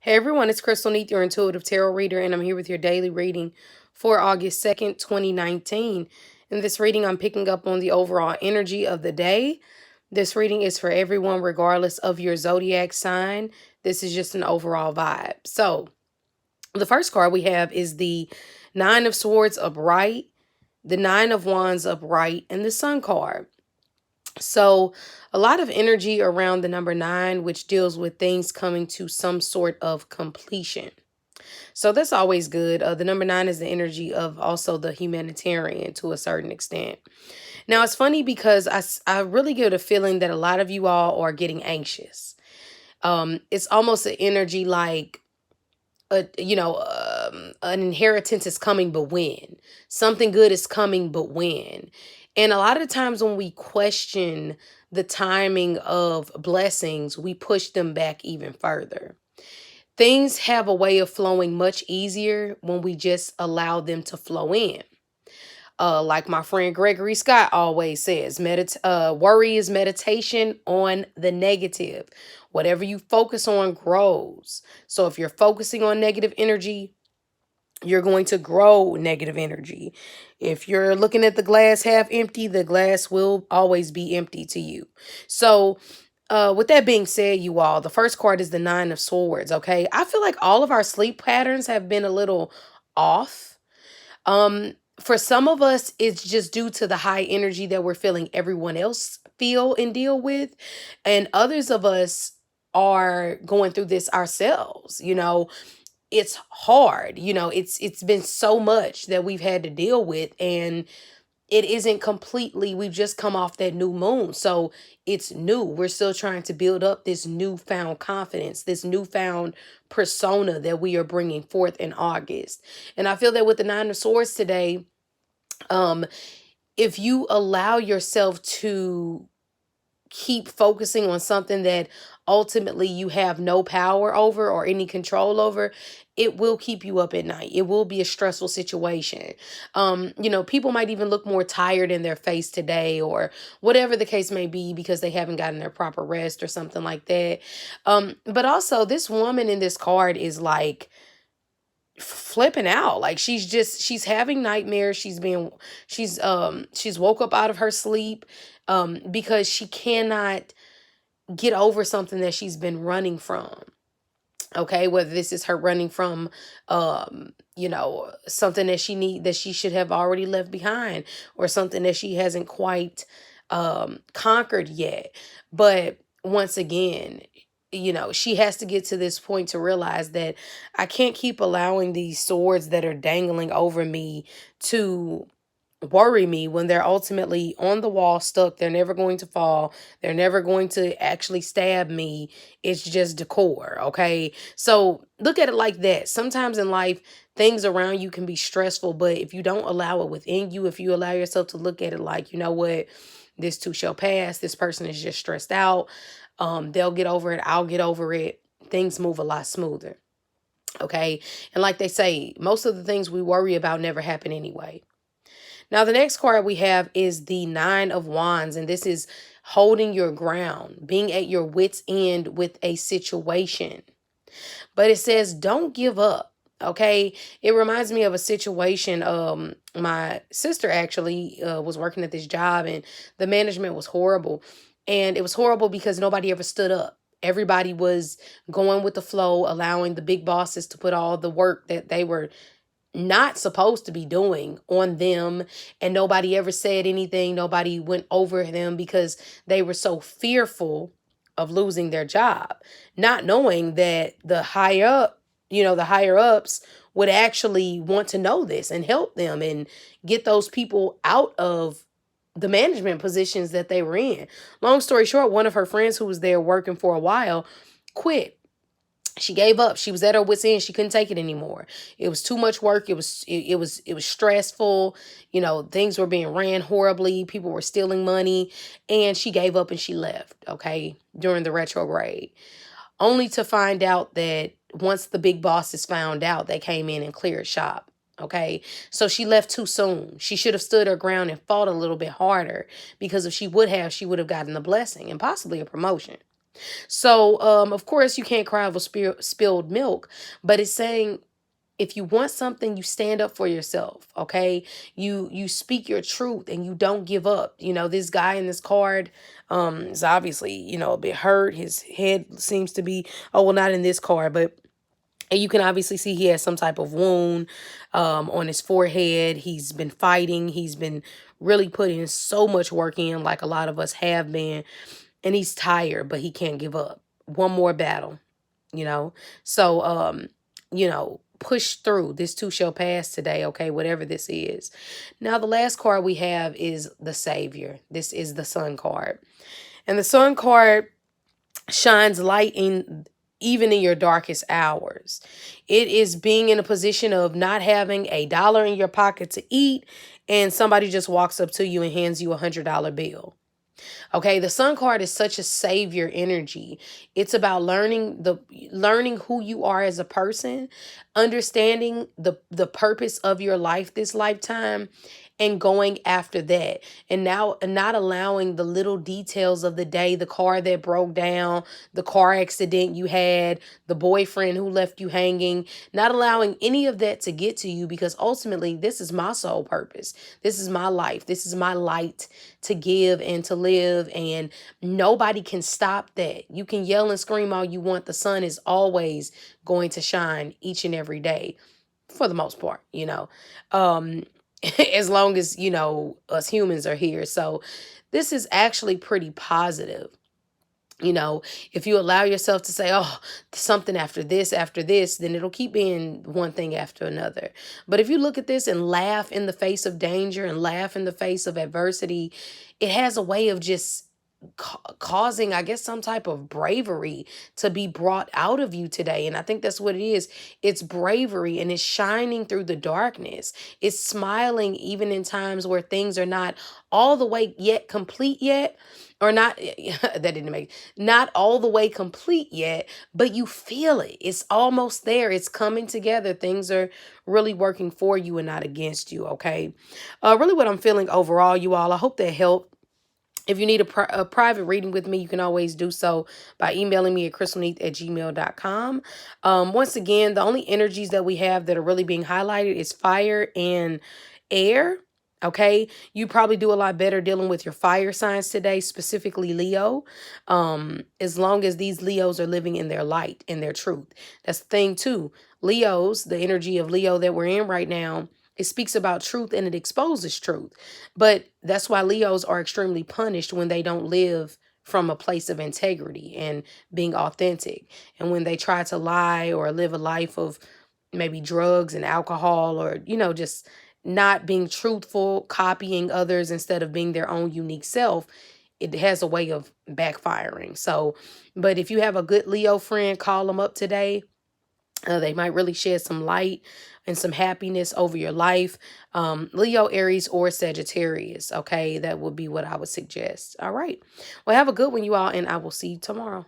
Hey everyone, it's Crystal Neath, your intuitive tarot reader, and I'm here with your daily reading for August 2nd, 2019. In this reading, I'm picking up on the overall energy of the day. This reading is for everyone, regardless of your zodiac sign. This is just an overall vibe. So, the first card we have is the Nine of Swords upright, the Nine of Wands upright, and the Sun card. So, a lot of energy around the number nine, which deals with things coming to some sort of completion. So that's always good. The number nine is the energy of also the humanitarian to a certain extent. Now, it's funny because I really get a feeling that a lot of you all are getting anxious. It's almost an energy like, an inheritance is coming, but when? Something good is coming, but when? And a lot of times when we question the timing of blessings, we push them back even further. Things have a way of flowing much easier when we just allow them to flow in. Like my friend Gregory Scott always says, worry is meditation on the negative. Whatever you focus on grows. So if you're focusing on negative energy, you're going to grow negative energy. If you're looking at the glass half empty, the glass will always be empty to you. So, with that being said, you all, the first card is the Nine of Swords. Okay, I feel like all of our sleep patterns have been a little off. For some of us, it's just due to the high energy that we're feeling everyone else feel and deal with, and others of us are going through this ourselves. It's hard. It's been so much that we've had to deal with, and it isn't completely, we've just come off that new moon. So it's new. We're still trying to build up this newfound confidence, this newfound persona that we are bringing forth in August. And I feel that with the Nine of Swords today, um, if you allow yourself to keep focusing on something that ultimately you have no power over or any control over, it will keep you up at night. It will be a stressful situation. People might even look more tired in their face today or whatever the case may be because they haven't gotten their proper rest or something like that. But also this woman in this card is like flipping out. Like she's having nightmares. She's woke up out of her sleep because she cannot get over something that she's been running from. Okay, whether this is her running from something that she should have already left behind, or something that she hasn't quite conquered yet. But once again, she has to get to this point to realize that I can't keep allowing these swords that are dangling over me to worry me when they're ultimately on the wall stuck. They're never going to fall. They're never going to actually stab me. It's just decor. Okay. So look at it like that. Sometimes in life, things around you can be stressful, but if you don't allow it within you, if you allow yourself to look at it like, you know what, this too shall pass. This person is just stressed out. They'll get over it. I'll get over it. Things move a lot smoother. Okay. And like they say, most of the things we worry about never happen anyway. Now, the next card we have is the Nine of Wands, and this is holding your ground, being at your wit's end with a situation. But it says, don't give up. Okay. It reminds me of a situation. My sister actually was working at this job, and the management was horrible. And it was horrible because nobody ever stood up. Everybody was going with the flow, allowing the big bosses to put all the work that they were not supposed to be doing on them, and nobody ever said anything. Nobody went over them because they were so fearful of losing their job, not knowing that the higher ups would actually want to know this and help them and get those people out of the management positions that they were in. Long story short, one of her friends who was there working for a while quit. She gave up. She was at her wit's end. She couldn't take it anymore. It was too much work. It was stressful. Things were being ran horribly. People were stealing money, and she gave up and she left. Okay, during the retrograde, only to find out that once the big bosses found out, they came in and cleared shop. Okay, so she left too soon. She should have stood her ground and fought a little bit harder, because if she would have gotten the blessing and possibly a promotion. So, of course, you can't cry over spilled milk, but it's saying if you want something, you stand up for yourself. Okay, you speak your truth and you don't give up. This guy in this card is obviously a bit hurt. His head seems to be, oh well, not in this card, but and you can obviously see he has some type of wound on his forehead. He's been fighting. He's been really putting so much work in, like a lot of us have been. And he's tired, but he can't give up. One more battle, you know? So, push through. This too shall pass today, okay? Whatever this is. Now, the last card we have is the Savior. This is the Sun card. And the Sun card shines light in even in your darkest hours. It is being in a position of not having a dollar in your pocket to eat, and somebody just walks up to you and hands you $100 bill. Okay, the Sun card is such a savior energy. It's about learning who you are as a person, understanding the purpose of your life this lifetime, and going after that. And now not allowing the little details of the day, the car that broke down, the car accident you had, the boyfriend who left you hanging, not allowing any of that to get to you, because ultimately this is my sole purpose. This is my life. This is my light to give and to live, and nobody can stop that. You can yell and scream all you want. The sun is always going to shine each and every day for the most part. Um as long as us humans are here. So this is actually pretty positive. If you allow yourself to say, oh, something after this, then it'll keep being one thing after another. But if you look at this and laugh in the face of danger and laugh in the face of adversity, it has a way of just causing, I guess, some type of bravery to be brought out of you today. And I think that's what it is. It's bravery, and it's shining through the darkness. It's smiling even in times where things are not all the way yet complete yet, or not that didn't make not all the way complete yet, but you feel it. It's almost there. It's coming together. Things are really working for you and not against you. Okay. Really what I'm feeling overall, you all, I hope that helped. If you need a private reading with me, you can always do so by emailing me at crystalneath@gmail.com. Once again, the only energies that we have that are really being highlighted is fire and air. Okay, you probably do a lot better dealing with your fire signs today, specifically Leo. As long as these Leos are living in their light and their truth. That's the thing too. Leos, the energy of Leo that we're in right now, it speaks about truth and it exposes truth. But that's why Leos are extremely punished when they don't live from a place of integrity and being authentic. And when they try to lie or live a life of maybe drugs and alcohol, or, just not being truthful, copying others instead of being their own unique self, it has a way of backfiring. So, but if you have a good Leo friend, call them up today. They might really shed some light and some happiness over your life. Leo, Aries, or Sagittarius. Okay, that would be what I would suggest. All right. Well, have a good one, you all, and I will see you tomorrow.